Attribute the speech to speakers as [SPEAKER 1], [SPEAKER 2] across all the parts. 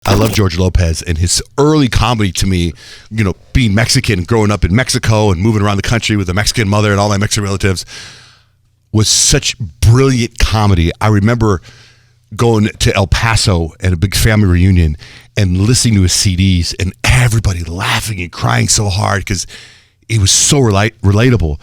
[SPEAKER 1] I love George Lopez, and his early comedy to me, being Mexican, growing up in Mexico and moving around the country with a Mexican mother and all my Mexican relatives, was such brilliant comedy. I remember going to El Paso at a big family reunion and listening to his CDs and everybody laughing and crying so hard because it was so relatable.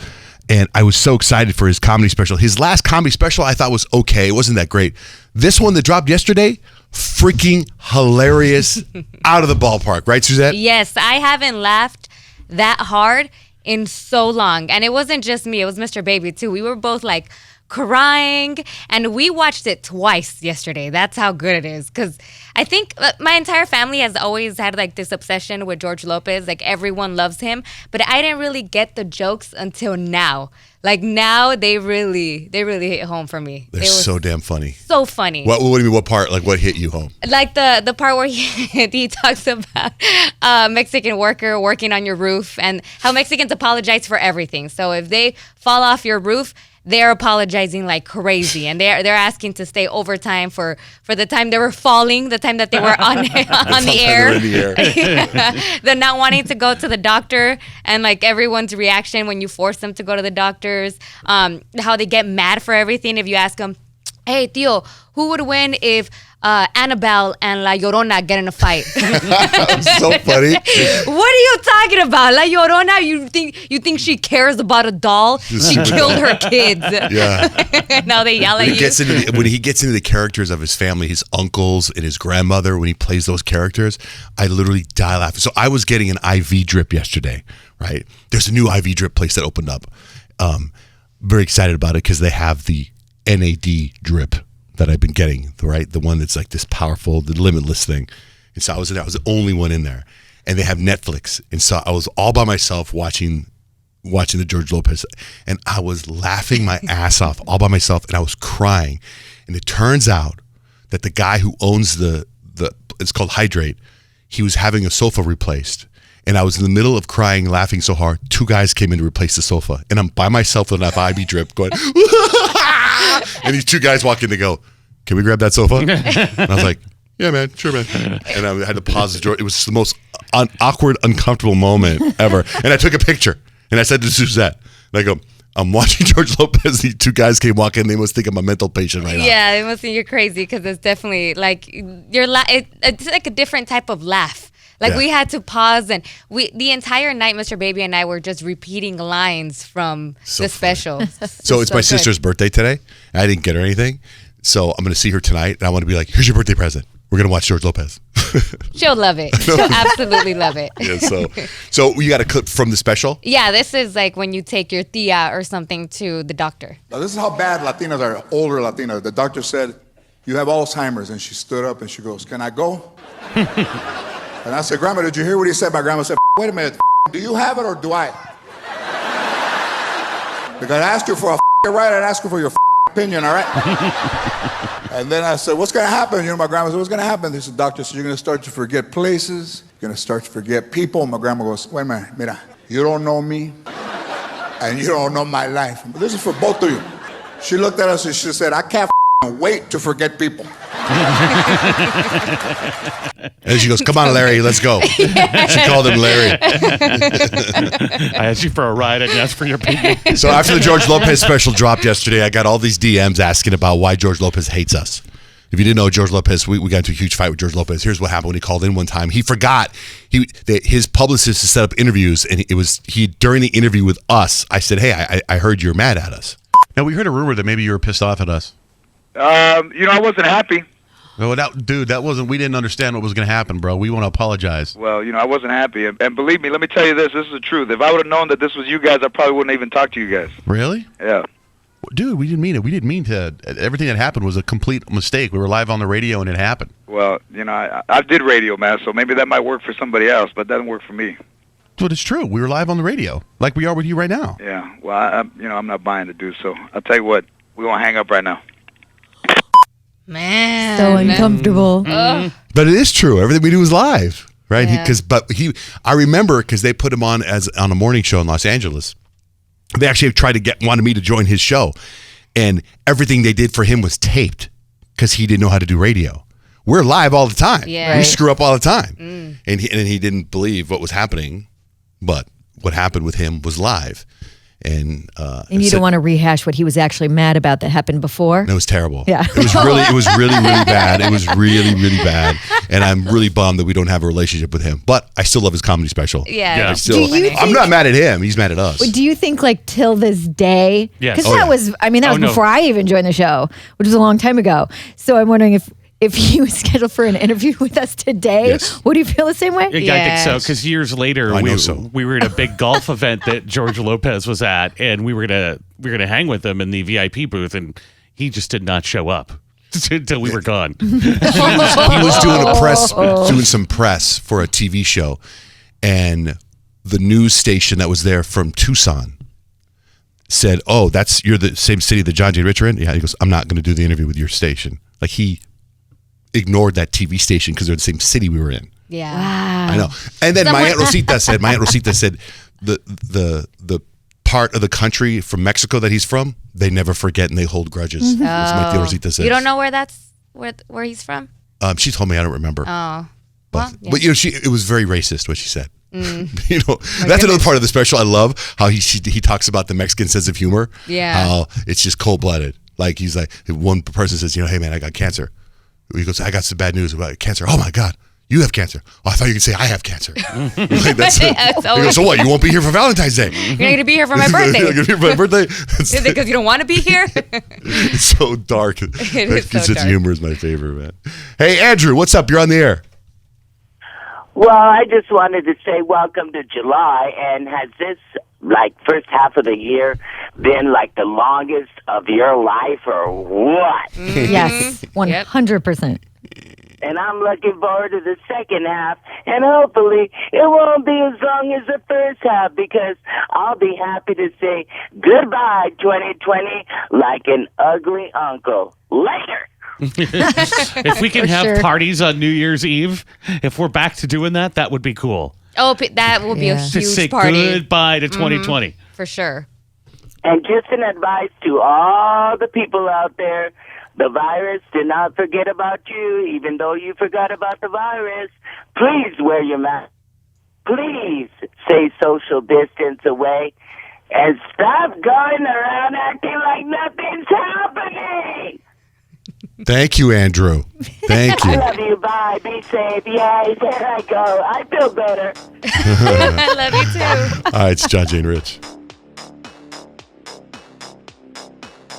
[SPEAKER 1] And I was so excited for his comedy special. His last comedy special I thought was okay. It wasn't that great. This one that dropped yesterday, freaking hilarious, out of the ballpark. Right, Suzette?
[SPEAKER 2] Yes, I haven't laughed that hard in so long. And it wasn't just me. It was Mr. Baby, too. We were both like crying. And we watched it twice yesterday. That's how good it is. Because I think my entire family has always had like this obsession with George Lopez. Like everyone loves him. But I didn't really get the jokes until now. Like now they really hit home for me.
[SPEAKER 1] They're so damn funny.
[SPEAKER 2] So funny.
[SPEAKER 1] What do you mean? What part? Like what hit you home?
[SPEAKER 2] Like the part where he talks about a Mexican worker working on your roof and how Mexicans apologize for everything. So if they fall off your roof, they're apologizing like crazy, and they're asking to stay overtime for the time they were falling, the time that they were on the air. Yeah. They're not wanting to go to the doctor, and like everyone's reaction when you force them to go to the doctors. How they get mad for everything if you ask them, "Hey, tío, who would win if Annabelle and La Llorona get in a fight?"
[SPEAKER 1] So funny.
[SPEAKER 2] What are you talking about? La Llorona, you think she cares about a doll? She killed her kids.
[SPEAKER 1] Yeah.
[SPEAKER 2] Now they yell at you.
[SPEAKER 1] When he gets into the characters of his family, his uncles and his grandmother, when he plays those characters, I literally die laughing. So I was getting an IV drip yesterday, right? There's a new IV drip place that opened up. Very excited about it because they have the NAD drip that I've been getting, right? The one that's like this powerful, the limitless thing. And so I was the only one in there. And they have Netflix. And so I was all by myself watching the George Lopez. And I was laughing my ass off all by myself. And I was crying. And it turns out that the guy who owns the it's called Hydrate, he was having a sofa replaced. And I was in the middle of crying, laughing so hard. 2 guys came in to replace the sofa. And I'm by myself with an IV drip going, and these 2 guys walk in to go, "Can we grab that sofa?" And I was like, "Yeah, man, sure, man." And I had to pause the door. It was the most awkward, uncomfortable moment ever. And I took a picture. And I said to Suzette, and I go, "I'm watching George Lopez. These 2 guys came walking. They must think I'm a mental patient right now."
[SPEAKER 2] Yeah, they must think you're crazy because it's definitely like it's like a different type of laugh. Like we had to pause, and the entire night, Mr. Baby and I were just repeating lines from the special.
[SPEAKER 1] So it's my sister's birthday today. And I didn't get her anything. So I'm going to see her tonight, and I want to be like, "Here's your birthday present. We're going to watch George Lopez."
[SPEAKER 2] She'll love it. She'll absolutely love it.
[SPEAKER 1] Yeah, so you got a clip from the special?
[SPEAKER 2] Yeah, this is like when you take your tia or something to the doctor.
[SPEAKER 3] Now, this is how bad Latinas are, older Latinas. The doctor said, "You have Alzheimer's," and she stood up and she goes, "Can I go?" And I said, "Grandma, did you hear what he said?" My grandma said, "Wait a minute, do you have it or do I?" Because I asked you for a right, I'd ask you for your opinion, all right? And then I said, "What's going to happen?" My grandma said, "What's going to happen?" This doctor said, "You're going to start to forget places. You're going to start to forget people." My grandma goes, "Wait a minute, mira, you don't know me, and you don't know my life. But this is for both of you." She looked at us and she said, "I can't wait to forget people."
[SPEAKER 1] And she goes, "Come on, Larry, let's go." Yeah. She called him Larry.
[SPEAKER 4] I asked you for a ride. I didn't ask for your people.
[SPEAKER 1] So after the George Lopez special dropped yesterday, I got all these DMs asking about why George Lopez hates us. If you didn't know George Lopez, we got into a huge fight with George Lopez. Here's what happened when he called in one time. He forgot his publicist to set up interviews, and during the interview with us, I said, "Hey, I heard you're mad at us."
[SPEAKER 5] Now, we heard a rumor that maybe you were pissed off at us.
[SPEAKER 6] I wasn't happy.
[SPEAKER 5] Well, we didn't understand what was going to happen, bro. We want to apologize.
[SPEAKER 6] Well, I wasn't happy. And believe me, let me tell you this is the truth. If I would have known that this was you guys, I probably wouldn't even talk to you guys.
[SPEAKER 5] Really?
[SPEAKER 6] Yeah.
[SPEAKER 5] Dude, we didn't mean it. We didn't mean to. Everything that happened was a complete mistake. We were live on the radio and it happened.
[SPEAKER 6] Well, I did radio, man, so maybe that might work for somebody else, but that doesn't work for me.
[SPEAKER 5] But it's true. We were live on the radio, like we are with you right now.
[SPEAKER 6] Yeah. Well, I'm not buying to do so. I'll tell you what. We're going to hang up right now.
[SPEAKER 2] Man.
[SPEAKER 7] So uncomfortable.
[SPEAKER 1] But it is true. Everything we do is live, right?
[SPEAKER 2] Yeah.
[SPEAKER 1] I remember because they put him on a morning show in Los Angeles. They actually wanted me to join his show, and everything they did for him was taped because he didn't know how to do radio. we're live all the time.
[SPEAKER 2] Yeah.
[SPEAKER 1] We
[SPEAKER 2] Right.
[SPEAKER 1] screw up all the time. And he didn't believe what was happening, but what happened with him was live. And
[SPEAKER 7] you don't want to rehash what he was actually mad about that happened before.
[SPEAKER 1] it was terrible.
[SPEAKER 7] Yeah.
[SPEAKER 1] It was really bad. It was really bad. And I'm really bummed that we don't have a relationship with him. But I still love his comedy special.
[SPEAKER 2] Yeah.
[SPEAKER 1] I still,
[SPEAKER 7] Do you
[SPEAKER 1] I'm not mad at him. He's mad at us.
[SPEAKER 7] Do you think like till this day?
[SPEAKER 4] Yes.
[SPEAKER 7] Because
[SPEAKER 4] Oh,
[SPEAKER 7] that
[SPEAKER 1] yeah.
[SPEAKER 7] was, I mean, that was
[SPEAKER 4] no.
[SPEAKER 7] before I even joined the show, which was a long time ago. So I'm wondering if he was scheduled for an interview with us today,
[SPEAKER 1] Yes.
[SPEAKER 7] would you feel the same way?
[SPEAKER 4] Yeah, I think so.
[SPEAKER 2] Yes.
[SPEAKER 4] Because years later,
[SPEAKER 1] I know so.
[SPEAKER 4] we were at a big golf event that George Lopez was at, and we were gonna hang with him in the VIP booth, and he just did not show up until we were gone.
[SPEAKER 1] He was doing some press for a TV show, and the news station that was there from Tucson said, "Oh, you're the same city that John J. Rich are in." Yeah, he goes, "I'm not going to do the interview with your station." Like he ignored that TV station because they're the same city we were in.
[SPEAKER 2] Yeah.
[SPEAKER 1] I know. And then my aunt Rosita said, the part of the country from Mexico that he's from, they never forget and they hold grudges. That's what my tia Rosita says.
[SPEAKER 2] You don't know where he's from?
[SPEAKER 1] She told me, I don't remember.
[SPEAKER 2] Oh.
[SPEAKER 1] But,
[SPEAKER 2] Well, yeah.
[SPEAKER 1] but it was very racist what she said. That's another part of the special I love, how he talks about the Mexican sense of humor.
[SPEAKER 2] Yeah.
[SPEAKER 1] How it's just cold-blooded. Like he's like, one person says, hey man, I got cancer. He goes, I got some bad news about cancer. Oh my God, you have cancer. Oh, I thought you could say I have cancer. Like, that's it. He goes, so what? You won't be here for Valentine's Day.
[SPEAKER 2] You're going to be here for my birthday.
[SPEAKER 1] You're gonna be here for my birthday.
[SPEAKER 2] Is it because you don't want to be here?
[SPEAKER 1] It's so dark.
[SPEAKER 2] It is so
[SPEAKER 1] sense of
[SPEAKER 2] dark.
[SPEAKER 1] humor is my favorite, man. Hey, Andrew, what's up? You're on the air.
[SPEAKER 8] Well, I just wanted to say welcome to July, and has this, first half of the year been, the longest of your life, or what?
[SPEAKER 7] Yes, 100%.
[SPEAKER 8] And I'm looking forward to the second half, and hopefully it won't be as long as the first half, because I'll be happy to say goodbye 2020 like an ugly uncle. Later!
[SPEAKER 4] If we can
[SPEAKER 7] For
[SPEAKER 4] have
[SPEAKER 7] sure.
[SPEAKER 4] parties on New Year's Eve, if we're back to doing that, that would be cool.
[SPEAKER 2] Oh, that will be a
[SPEAKER 7] Yeah.
[SPEAKER 4] To say
[SPEAKER 2] huge party.
[SPEAKER 4] goodbye to 2020.
[SPEAKER 2] For sure.
[SPEAKER 8] And just an advice to all the people out there, the virus did not forget about you, even though you forgot about the virus. Please wear your mask. Please stay social distance away. And stop going around acting like nothing's happening.
[SPEAKER 1] Thank you, Andrew. Thank
[SPEAKER 8] I
[SPEAKER 1] you.
[SPEAKER 8] love you. Bye. Be safe. Yay. There I go. I feel better.
[SPEAKER 2] I love you too.
[SPEAKER 1] All right, it's John Jane Rich.